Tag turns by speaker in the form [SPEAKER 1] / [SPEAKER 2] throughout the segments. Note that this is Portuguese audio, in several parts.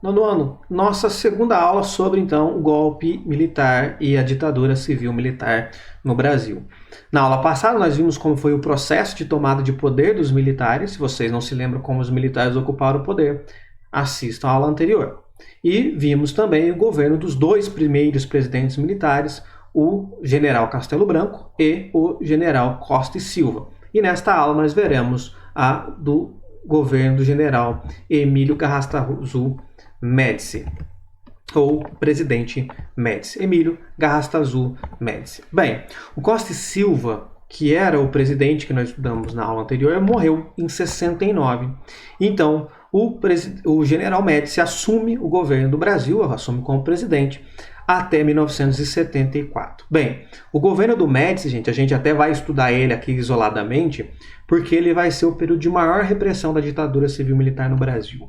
[SPEAKER 1] Nono ano, nossa segunda aula sobre então o golpe militar e a ditadura civil-militar no Brasil. Na aula passada nós vimos como foi o processo de tomada de poder dos militares. Se vocês não se lembram como os militares ocuparam o poder, assistam a aula anterior. E vimos também o governo dos dois primeiros presidentes militares, o general Castelo Branco e o general Costa e Silva. E nesta aula nós veremos a do governo do general Emílio Garrastazu Médici, ou presidente Médici, Emílio Garrastazu Médici. Bem, o Costa e Silva, que era o presidente que nós estudamos na aula anterior, morreu em 69. Então, o general Médici assume o governo do Brasil, assume como presidente, até 1974. Bem, o governo do Médici, gente, a gente até vai estudar ele aqui isoladamente, porque ele vai ser o período de maior repressão da ditadura civil-militar no Brasil,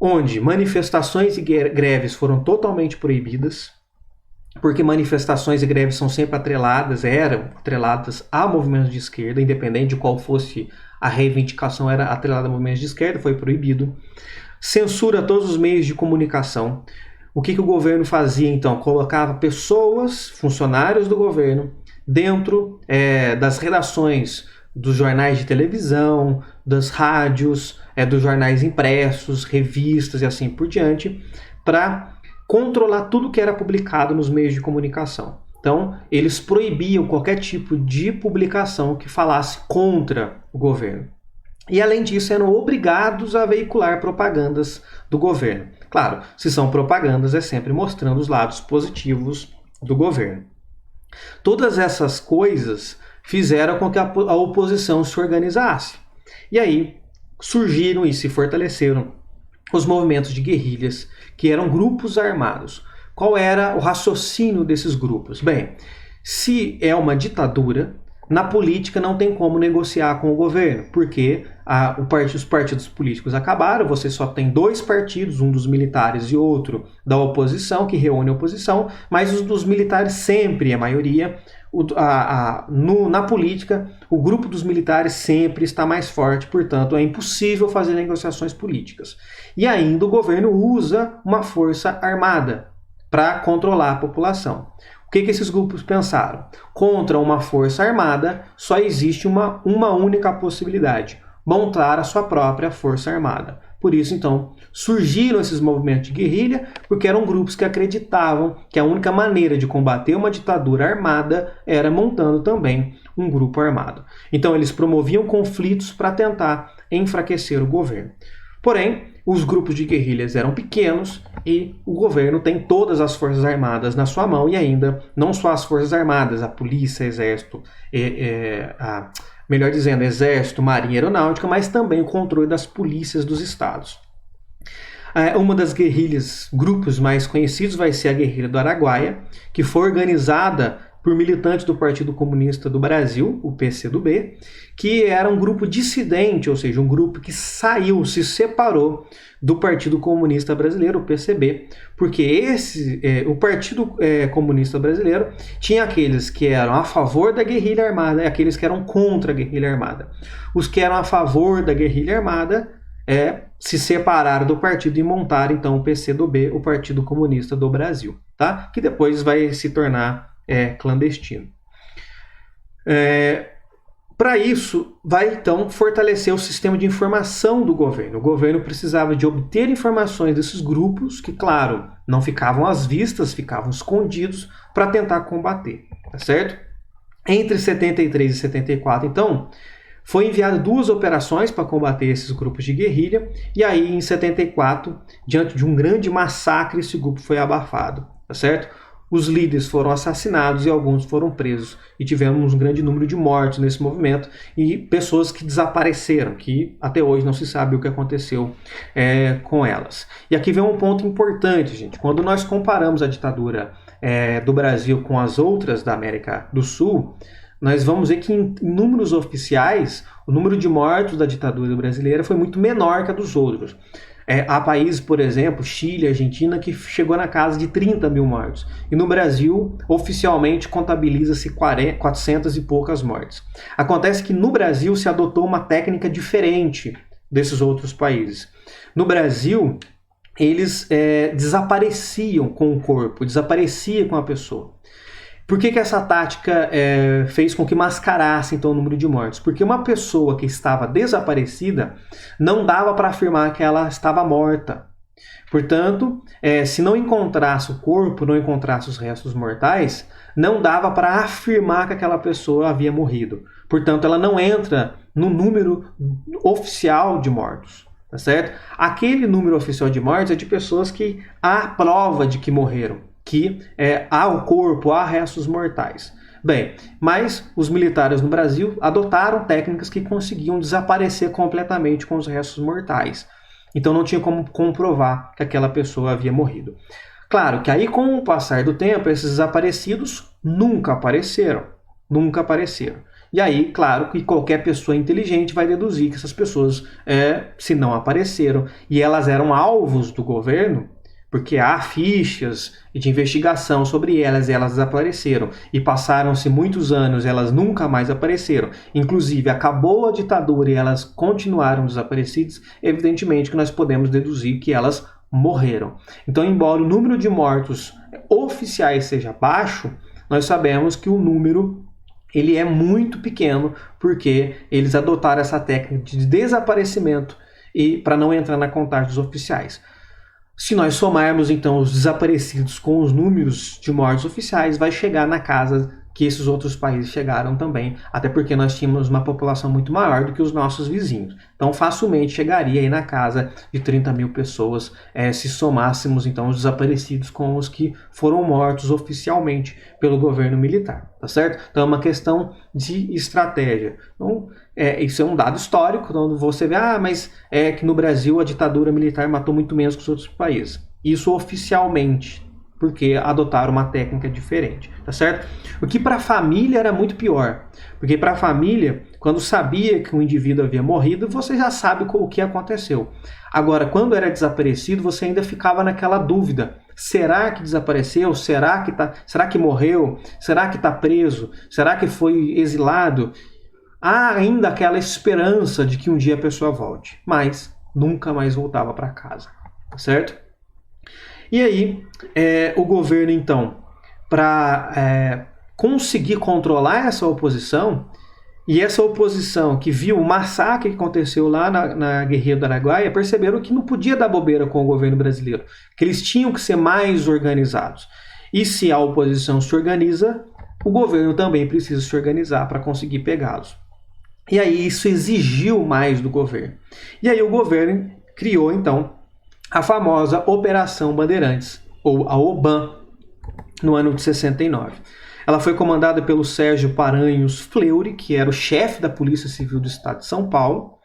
[SPEAKER 1] onde manifestações e greves foram totalmente proibidas, porque manifestações e greves são sempre eram atreladas a movimentos de esquerda, independente de qual fosse a reivindicação, era atrelada a movimentos de esquerda, foi proibido. Censura todos os meios de comunicação. O que o governo fazia, então? Colocava pessoas, funcionários do governo, dentro das redações dos jornais de televisão, das rádios, dos jornais impressos, revistas e assim por diante, para controlar tudo que era publicado nos meios de comunicação. Então, eles proibiam qualquer tipo de publicação que falasse contra o governo. E, além disso, eram obrigados a veicular propagandas do governo. Claro, se são propagandas, é sempre mostrando os lados positivos do governo. Todas essas coisas fizeram com que a oposição se organizasse. E aí surgiram e se fortaleceram os movimentos de guerrilhas, que eram grupos armados. Qual era o raciocínio desses grupos? Bem, se é uma ditadura, na política não tem como negociar com o governo, porque os partidos políticos acabaram, você só tem dois partidos, um dos militares e outro da oposição, que reúne a oposição, mas os dos militares sempre é a maioria. Na política, o grupo dos militares sempre está mais forte, portanto é impossível fazer negociações políticas. E ainda o governo usa uma força armada para controlar a população. O que esses grupos pensaram? Contra uma força armada só existe uma única possibilidade: montar a sua própria força armada. Por isso, então, surgiram esses movimentos de guerrilha, porque eram grupos que acreditavam que a única maneira de combater uma ditadura armada era montando também um grupo armado. Então, eles promoviam conflitos para tentar enfraquecer o governo. Porém, os grupos de guerrilhas eram pequenos e o governo tem todas as forças armadas na sua mão, e ainda não só as forças armadas, a polícia, exército, exército, marinha e aeronáutica, mas também o controle das polícias dos estados. Uma das guerrilhas, grupos mais conhecidos, vai ser a Guerrilha do Araguaia, que foi organizada por militantes do Partido Comunista do Brasil, o PCdoB, que era um grupo dissidente, ou seja, um grupo que se separou do Partido Comunista Brasileiro, o PCB, porque o Partido Comunista Brasileiro tinha aqueles que eram a favor da guerrilha armada e aqueles que eram contra a guerrilha armada. Os que eram a favor da guerrilha armada se separaram do partido e montaram então o PCdoB, o Partido Comunista do Brasil, tá? Que depois vai se tornar clandestino. Para isso, vai então fortalecer o sistema de informação do governo. O governo precisava de obter informações desses grupos, que, claro, não ficavam às vistas, ficavam escondidos, para tentar combater, tá certo? Entre 73 e 74, então, foi enviado 2 operações para combater esses grupos de guerrilha, e aí, em 74, diante de um grande massacre, esse grupo foi abafado, tá certo? Os líderes foram assassinados e alguns foram presos. E tivemos um grande número de mortes nesse movimento e pessoas que desapareceram, que até hoje não se sabe o que aconteceu com elas. E aqui vem um ponto importante, gente. Quando nós comparamos a ditadura do Brasil com as outras da América do Sul, nós vamos ver que em números oficiais, o número de mortos da ditadura brasileira foi muito menor que a dos outros. Há países, por exemplo, Chile, Argentina, que chegou na casa de 30 mil mortos. E no Brasil, oficialmente, contabiliza-se 400 e poucas mortes. Acontece que no Brasil se adotou uma técnica diferente desses outros países. No Brasil, eles desapareciam com o corpo, desaparecia com a pessoa. Por que essa tática fez com que mascarasse então o número de mortos? Porque uma pessoa que estava desaparecida não dava para afirmar que ela estava morta. Portanto, se não encontrasse o corpo, não encontrasse os restos mortais, não dava para afirmar que aquela pessoa havia morrido. Portanto, ela não entra no número oficial de mortos. Tá certo? Aquele número oficial de mortes é de pessoas que há prova de que morreram, que há o corpo, há restos mortais. Bem, mas os militares no Brasil adotaram técnicas que conseguiam desaparecer completamente com os restos mortais. Então não tinha como comprovar que aquela pessoa havia morrido. Claro que aí, com o passar do tempo, esses desaparecidos nunca apareceram. Nunca apareceram. E aí, claro que qualquer pessoa inteligente vai deduzir que essas pessoas, se não apareceram, e elas eram alvos do governo, porque há fichas de investigação sobre elas e elas desapareceram. E passaram-se muitos anos, elas nunca mais apareceram. Inclusive, acabou a ditadura e elas continuaram desaparecidas. Evidentemente que nós podemos deduzir que elas morreram. Então, embora o número de mortos oficiais seja baixo, nós sabemos que o número ele é muito pequeno, porque eles adotaram essa técnica de desaparecimento e para não entrar na contagem dos oficiais. Se nós somarmos então os desaparecidos com os números de mortes oficiais, vai chegar na casa que esses outros países chegaram também, até porque nós tínhamos uma população muito maior do que os nossos vizinhos. Então facilmente chegaria aí na casa de 30 mil pessoas, se somássemos então os desaparecidos com os que foram mortos oficialmente pelo governo militar, tá certo? Então é uma questão de estratégia. Então, isso é um dado histórico, então você vê, mas é que no Brasil a ditadura militar matou muito menos que os outros países. Isso oficialmente, porque adotaram uma técnica diferente, tá certo? O que para a família era muito pior, porque para a família, quando sabia que um indivíduo havia morrido, você já sabe o que aconteceu. Agora, quando era desaparecido, você ainda ficava naquela dúvida. Será que desapareceu? Será que morreu? Será que está preso? Será que foi exilado? Há ainda aquela esperança de que um dia a pessoa volte, mas nunca mais voltava para casa, tá certo? E aí, o governo, então, para conseguir controlar essa oposição, e essa oposição que viu o massacre que aconteceu lá na Guerrilha do Araguaia, perceberam que não podia dar bobeira com o governo brasileiro, que eles tinham que ser mais organizados. E se a oposição se organiza, o governo também precisa se organizar para conseguir pegá-los. E aí isso exigiu mais do governo. E aí o governo criou, então, a famosa Operação Bandeirantes, ou a OBAN, no ano de 69. Ela foi comandada pelo Sérgio Paranhos Fleury, que era o chefe da Polícia Civil do Estado de São Paulo.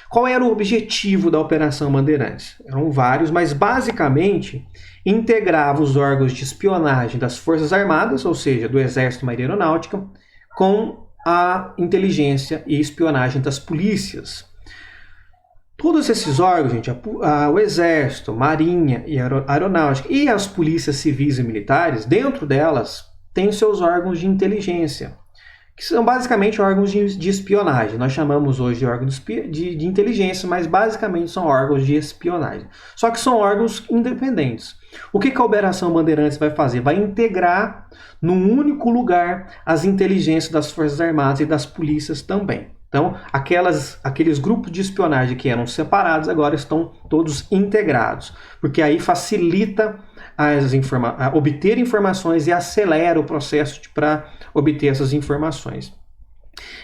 [SPEAKER 1] Qual era o objetivo da Operação Bandeirantes? Eram vários, mas basicamente integrava os órgãos de espionagem das Forças Armadas, ou seja, do Exército e Marinha Aeronáutica, com a inteligência e espionagem das polícias. Todos esses órgãos, gente, o Exército, Marinha e Aeronáutica e as polícias civis e militares, dentro delas, têm seus órgãos de inteligência, que são basicamente órgãos de espionagem. Nós chamamos hoje de órgãos de inteligência, mas basicamente são órgãos de espionagem. Só que são órgãos independentes. O que a Operação Bandeirantes vai fazer? Vai integrar num único lugar as inteligências das Forças Armadas e das polícias também. Então, aqueles grupos de espionagem que eram separados agora estão todos integrados, porque aí facilita obter informações e acelera o processo para obter essas informações.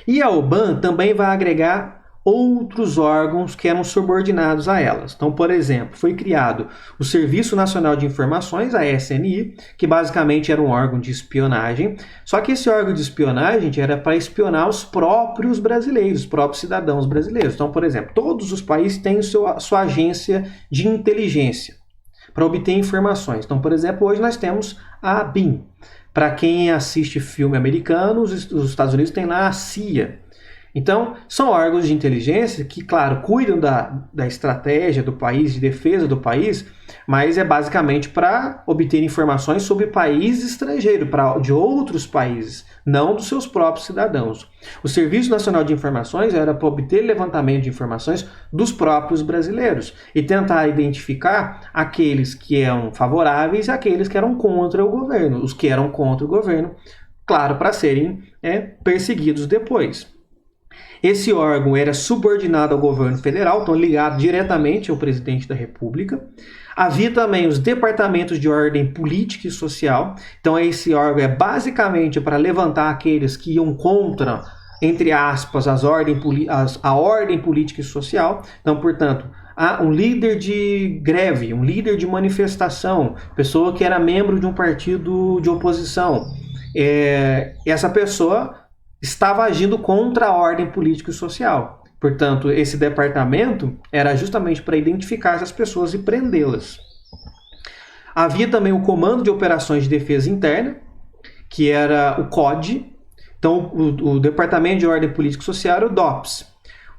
[SPEAKER 1] E a OBAN também vai agregar outros órgãos que eram subordinados a elas. Então, por exemplo, foi criado o Serviço Nacional de Informações, a SNI, que basicamente era um órgão de espionagem, só que esse órgão de espionagem era para espionar os próprios brasileiros, os próprios cidadãos brasileiros. Então, por exemplo, todos os países têm sua agência de inteligência para obter informações. Então, por exemplo, hoje nós temos a BIM. Para quem assiste filme americano, os Estados Unidos têm lá a CIA. Então, são órgãos de inteligência que, claro, cuidam da estratégia do país, de defesa do país, mas é basicamente para obter informações sobre país estrangeiro, de outros países, não dos seus próprios cidadãos. O Serviço Nacional de Informações era para obter levantamento de informações dos próprios brasileiros e tentar identificar aqueles que eram favoráveis e aqueles que eram contra o governo. Os que eram contra o governo, claro, para serem perseguidos depois. Esse órgão era subordinado ao governo federal, então ligado diretamente ao presidente da República. Havia também os departamentos de ordem política e social. Então esse órgão é basicamente para levantar aqueles que iam contra, entre aspas, a ordem política e social. Então, portanto, há um líder de greve, um líder de manifestação, pessoa que era membro de um partido de oposição. Essa pessoa estava agindo contra a ordem política e social. Portanto, esse departamento era justamente para identificar essas pessoas e prendê-las. Havia também o Comando de Operações de Defesa Interna, que era o COD. Então, o Departamento de Ordem Política e Social era o DOPS.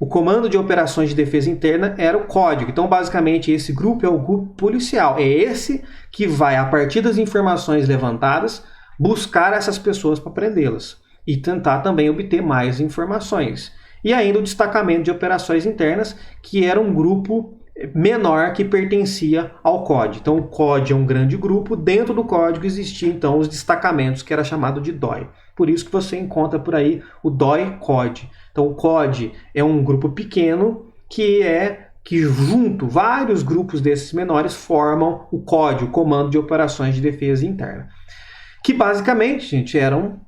[SPEAKER 1] O Comando de Operações de Defesa Interna era o CODIG. Então, basicamente, esse grupo é o grupo policial. É esse que vai, a partir das informações levantadas, buscar essas pessoas para prendê-las e tentar também obter mais informações. E ainda o Destacamento de Operações Internas, que era um grupo menor que pertencia ao COD. Então o COD é um grande grupo, dentro do código existiam então os destacamentos, que era chamado de DOI. Por isso que você encontra por aí o DOI-COD. Então o COD é um grupo pequeno que junto, vários grupos desses menores formam o COD, o Comando de Operações de Defesa Interna. Que basicamente, gente, eram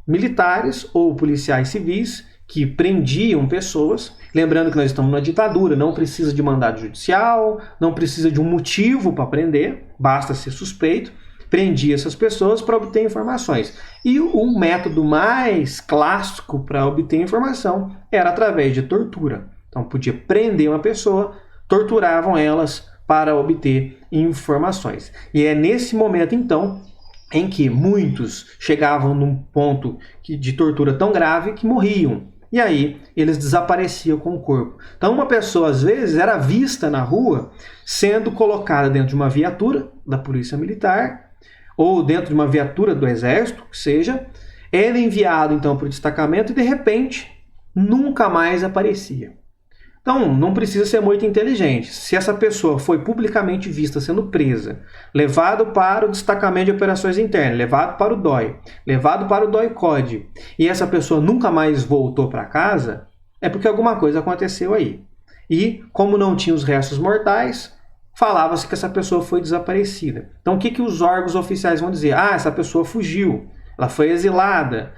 [SPEAKER 1] militares ou policiais civis que prendiam pessoas. Lembrando que nós estamos numa ditadura, não precisa de mandado judicial, não precisa de um motivo para prender, basta ser suspeito. Prendia essas pessoas para obter informações. E o método mais clássico para obter informação era através de tortura. Então podia prender uma pessoa, torturavam elas para obter informações. E é nesse momento então em que muitos chegavam num ponto de tortura tão grave que morriam. E aí eles desapareciam com o corpo. Então uma pessoa às vezes era vista na rua sendo colocada dentro de uma viatura da polícia militar ou dentro de uma viatura do exército, que seja, era enviado então para o destacamento e de repente nunca mais aparecia. Então, não precisa ser muito inteligente. Se essa pessoa foi publicamente vista sendo presa, levado para o Destacamento de Operações Internas, levado para o DOI, levado para o DOI-COD, e essa pessoa nunca mais voltou para casa, é porque alguma coisa aconteceu aí. E, como não tinha os restos mortais, falava-se que essa pessoa foi desaparecida. Então, o que os órgãos oficiais vão dizer? Ah, essa pessoa fugiu, ela foi exilada.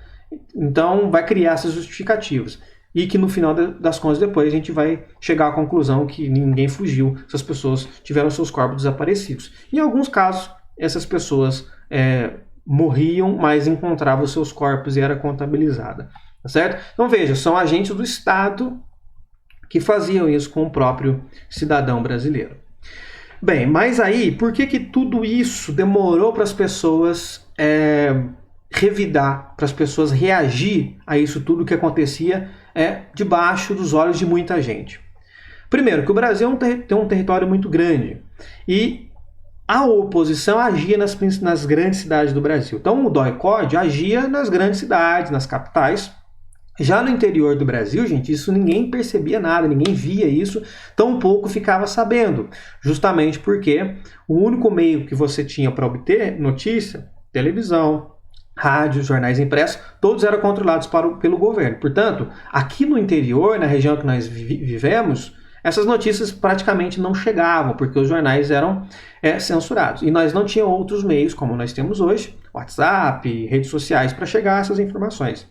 [SPEAKER 1] Então, vai criar essas justificativas. E que no final das contas depois a gente vai chegar à conclusão que ninguém fugiu, essas pessoas tiveram seus corpos desaparecidos. Em alguns casos, essas pessoas morriam, mas encontravam seus corpos e era contabilizada. Tá certo? Então veja, são agentes do Estado que faziam isso com o próprio cidadão brasileiro. Bem, mas aí, por que tudo isso demorou para as pessoas revidar, para as pessoas reagir a isso tudo que acontecia debaixo dos olhos de muita gente? Primeiro, que o Brasil tem um território muito grande e a oposição agia nas grandes cidades do Brasil. Então o DOI-COD agia nas grandes cidades, nas capitais. Já no interior do Brasil, gente, isso ninguém percebia nada, ninguém via isso, tampouco ficava sabendo. Justamente porque o único meio que você tinha para obter notícia, televisão, rádios, jornais impressos, todos eram controlados pelo governo. Portanto, aqui no interior, na região que nós vivemos, essas notícias praticamente não chegavam, porque os jornais eram censurados. E nós não tínhamos outros meios, como nós temos hoje, WhatsApp, redes sociais, para chegar a essas informações.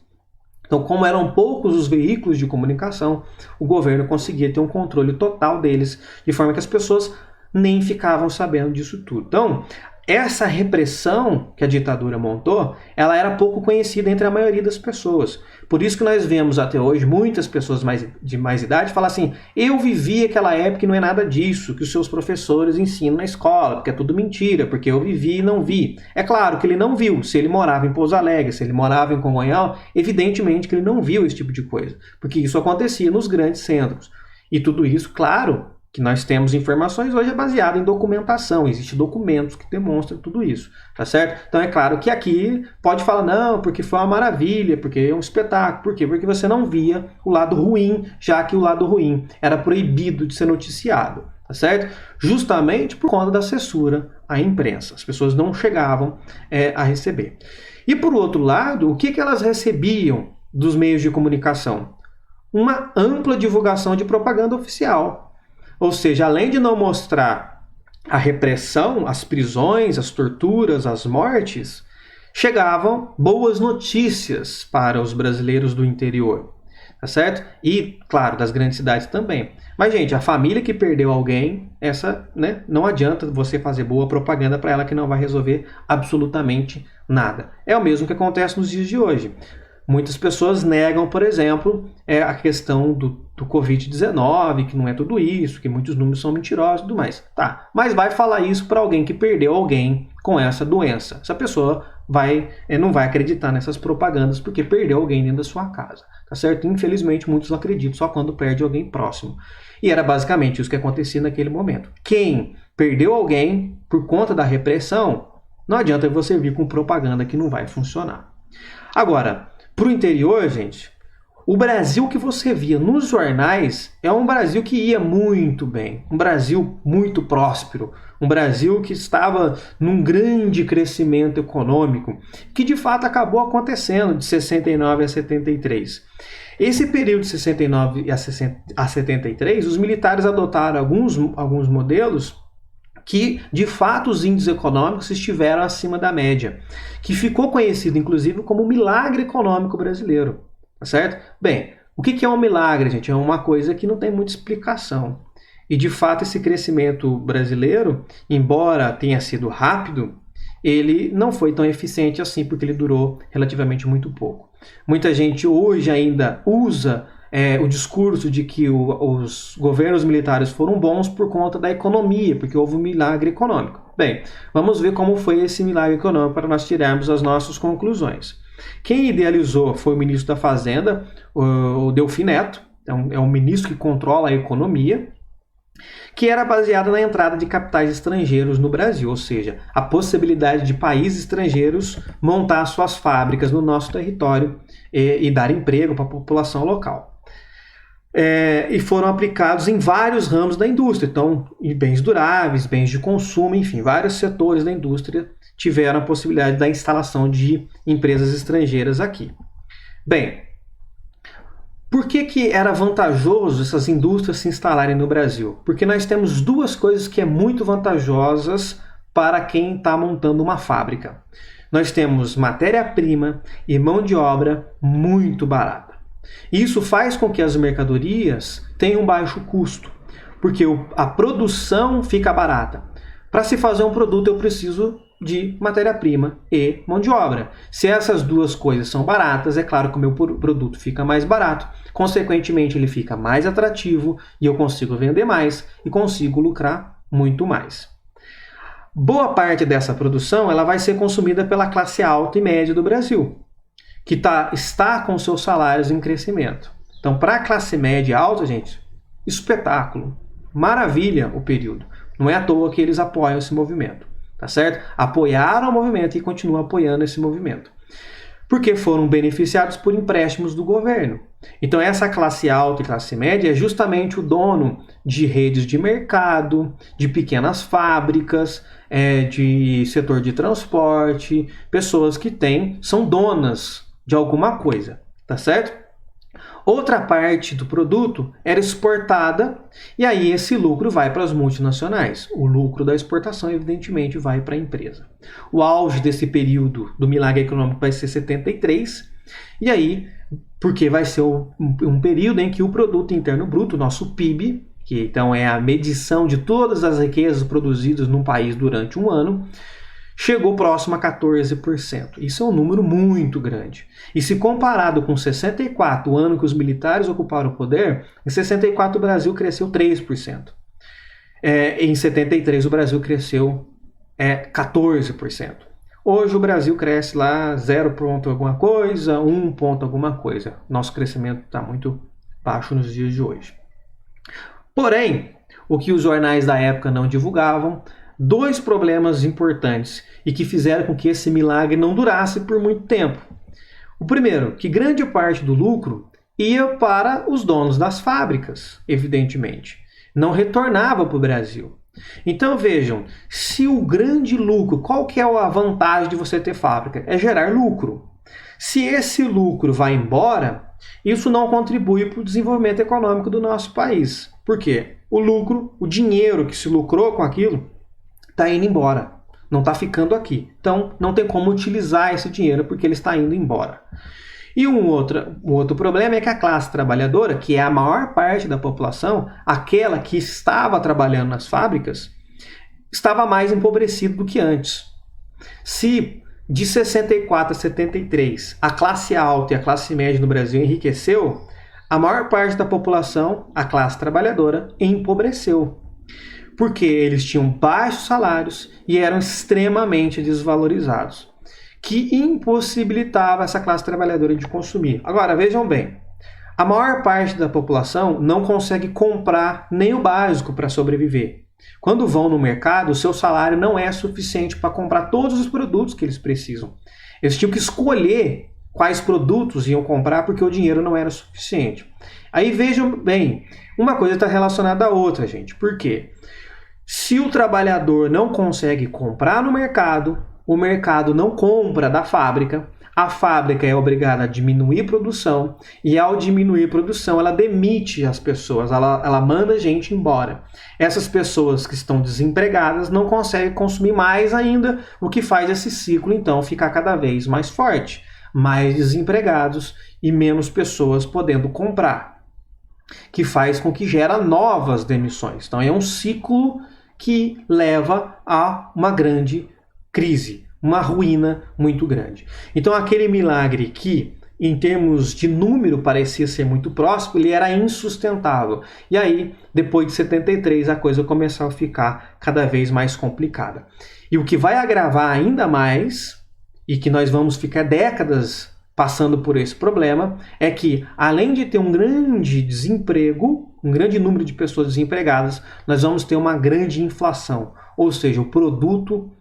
[SPEAKER 1] Então, como eram poucos os veículos de comunicação, o governo conseguia ter um controle total deles, de forma que as pessoas nem ficavam sabendo disso tudo. Então, essa repressão que a ditadura montou, ela era pouco conhecida entre a maioria das pessoas. Por isso que nós vemos até hoje muitas pessoas de mais idade falar assim: eu vivi aquela época e não é nada disso que os seus professores ensinam na escola, porque é tudo mentira, porque eu vivi e não vi. É claro que ele não viu. Se ele morava em Pouso Alegre, se ele morava em Congonhal, evidentemente que ele não viu esse tipo de coisa, porque isso acontecia nos grandes centros. E tudo isso, claro, que nós temos informações hoje é baseado em documentação, existem documentos que demonstram tudo isso, tá certo? Então é claro que aqui pode falar, não, porque foi uma maravilha, porque é um espetáculo, por quê? Porque você não via o lado ruim, já que o lado ruim era proibido de ser noticiado, tá certo? Justamente por conta da censura à imprensa, as pessoas não chegavam a receber. E por outro lado, o que elas recebiam dos meios de comunicação? Uma ampla divulgação de propaganda oficial. Ou seja, além de não mostrar a repressão, as prisões, as torturas, as mortes, chegavam boas notícias para os brasileiros do interior, tá certo? E, claro, das grandes cidades também. Mas, gente, a família que perdeu alguém, essa, né, não adianta você fazer boa propaganda para ela que não vai resolver absolutamente nada. É o mesmo que acontece nos dias de hoje. Muitas pessoas negam, por exemplo, a questão do Covid-19, que não é tudo isso, que muitos números são mentirosos e tudo mais. Tá, mas vai falar isso para alguém que perdeu alguém com essa doença. Essa pessoa não vai acreditar nessas propagandas porque perdeu alguém dentro da sua casa. Tá certo? Infelizmente, muitos não acreditam só quando perde alguém próximo. E era basicamente isso que acontecia naquele momento. Quem perdeu alguém por conta da repressão, não adianta você vir com propaganda que não vai funcionar. Agora, para o interior, gente, o Brasil que você via nos jornais é um Brasil que ia muito bem, um Brasil muito próspero, um Brasil que estava num grande crescimento econômico, que de fato acabou acontecendo de 69 a 73. Esse período de 69 a 73, os militares adotaram alguns modelos que, de fato, os índices econômicos estiveram acima da média, que ficou conhecido, inclusive, como o milagre econômico brasileiro, tá certo? Bem, o que é um milagre, gente? É uma coisa que não tem muita explicação. E, de fato, esse crescimento brasileiro, embora tenha sido rápido, ele não foi tão eficiente assim, porque ele durou relativamente muito pouco. Muita gente hoje ainda usa o discurso de que os governos militares foram bons por conta da economia, porque houve um milagre econômico. Bem, vamos ver como foi esse milagre econômico para nós tirarmos as nossas conclusões. Quem idealizou foi o ministro da Fazenda, o Delfim Neto, então, é um ministro que controla a economia, que era baseada na entrada de capitais estrangeiros no Brasil, ou seja, a possibilidade de países estrangeiros montar suas fábricas no nosso território e dar emprego para a população local. E foram aplicados em vários ramos da indústria, então, em bens duráveis, bens de consumo, enfim, vários setores da indústria tiveram a possibilidade da instalação de empresas estrangeiras aqui. Bem, por que era vantajoso essas indústrias se instalarem no Brasil? Porque nós temos duas coisas que é muito vantajosas para quem está montando uma fábrica. Nós temos matéria-prima e mão de obra muito barata. Isso faz com que as mercadorias tenham um baixo custo, porque a produção fica barata. Para se fazer um produto, eu preciso de matéria-prima e mão de obra. Se essas duas coisas são baratas, é claro que o meu produto fica mais barato, consequentemente ele fica mais atrativo e eu consigo vender mais e consigo lucrar muito mais. Boa parte dessa produção ela vai ser consumida pela classe alta e média do Brasil, que está com seus salários em crescimento. Então, para a classe média e alta, gente, espetáculo, maravilha o período. Não é à toa que eles apoiam esse movimento, tá certo? Apoiaram o movimento e continuam apoiando esse movimento. Porque foram beneficiados por empréstimos do governo. Então, essa classe alta e classe média é justamente o dono de redes de mercado, de pequenas fábricas, de setor de transporte, pessoas que são donas de alguma coisa, tá certo? Outra parte do produto era exportada e aí esse lucro vai para as multinacionais. O lucro da exportação, evidentemente, vai para a empresa. O auge desse período do milagre econômico vai ser 73 e aí, porque vai ser um período em que o produto interno bruto, nosso PIB, que então é a medição de todas as riquezas produzidas num país durante um ano, chegou próximo a 14%. Isso é um número muito grande. E se comparado com 64, o ano que os militares ocuparam o poder, em 64 o Brasil cresceu 3%. Em 73 o Brasil cresceu 14%. Hoje o Brasil cresce lá 0 ponto alguma coisa, 1 ponto alguma coisa. Nosso crescimento está muito baixo nos dias de hoje. Porém, o que os jornais da época não divulgavam, dois problemas importantes e que fizeram com que esse milagre não durasse por muito tempo. O primeiro, que grande parte do lucro ia para os donos das fábricas, evidentemente. Não retornava para o Brasil. Então vejam, se o grande lucro, qual que é a vantagem de você ter fábrica? É gerar lucro. Se esse lucro vai embora, isso não contribui para o desenvolvimento econômico do nosso país. Por quê? O lucro, o dinheiro que se lucrou com aquilo, está indo embora. Não está ficando aqui. Então não tem como utilizar esse dinheiro porque ele está indo embora. E um outro problema é que a classe trabalhadora, que é a maior parte da população, aquela que estava trabalhando nas fábricas, estava mais empobrecida do que antes. Se de 64 a 73 a classe alta e a classe média no Brasil enriqueceu, a maior parte da população, a classe trabalhadora, empobreceu. Porque eles tinham baixos salários e eram extremamente desvalorizados, que impossibilitava essa classe trabalhadora de consumir. Agora, vejam bem, a maior parte da população não consegue comprar nem o básico para sobreviver. Quando vão no mercado, o seu salário não é suficiente para comprar todos os produtos que eles precisam. Eles tinham que escolher quais produtos iam comprar porque o dinheiro não era suficiente. Aí vejam bem, uma coisa está relacionada à outra, gente. Por quê? Se o trabalhador não consegue comprar no mercado, o mercado não compra da fábrica, a fábrica é obrigada a diminuir a produção e ao diminuir a produção ela demite as pessoas, ela manda gente embora. Essas pessoas que estão desempregadas não conseguem consumir mais ainda, o que faz esse ciclo então ficar cada vez mais forte. Mais desempregados e menos pessoas podendo comprar, que faz com que gera novas demissões. Então é um ciclo que leva a uma grande crise, uma ruína muito grande. Então aquele milagre que, em termos de número, parecia ser muito próximo, ele era insustentável. E aí, depois de 73, a coisa começou a ficar cada vez mais complicada. E o que vai agravar ainda mais, e que nós vamos ficar décadas passando por esse problema, é que, além de ter um grande desemprego, um grande número de pessoas desempregadas, nós vamos ter uma grande inflação. Ou seja, o produto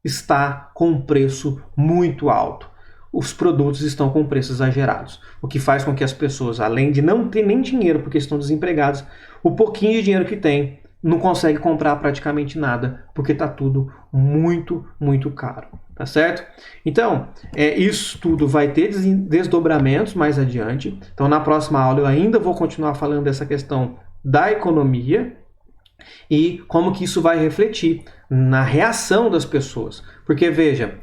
[SPEAKER 1] está com um preço muito alto. Os produtos estão com preços exagerados, o que faz com que as pessoas, além de não ter nem dinheiro porque estão desempregados, o pouquinho de dinheiro que tem não consegue comprar praticamente nada, porque está tudo muito, muito caro. Tá certo? Então, isso tudo vai ter desdobramentos mais adiante. Então, na próxima aula eu ainda vou continuar falando dessa questão da economia e como que isso vai refletir na reação das pessoas. Porque, veja,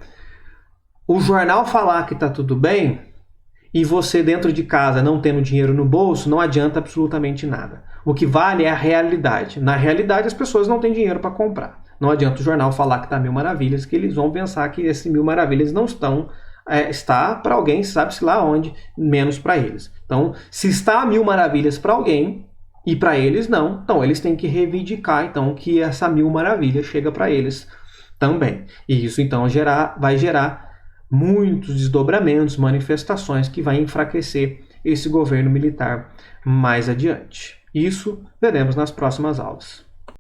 [SPEAKER 1] o jornal falar que está tudo bem e você dentro de casa não tendo dinheiro no bolso, não adianta absolutamente nada. O que vale é a realidade. Na realidade, as pessoas não têm dinheiro para comprar. Não adianta o jornal falar que está 1000 maravilhas, que eles vão pensar que esses 1000 maravilhas não está para alguém, sabe-se lá onde, menos para eles. Então, se está 1000 maravilhas para alguém e para eles não, então eles têm que reivindicar então, que essa 1000 maravilhas chega para eles também. E isso então vai gerar muitos desdobramentos, manifestações que vai enfraquecer esse governo militar mais adiante. Isso veremos nas próximas aulas.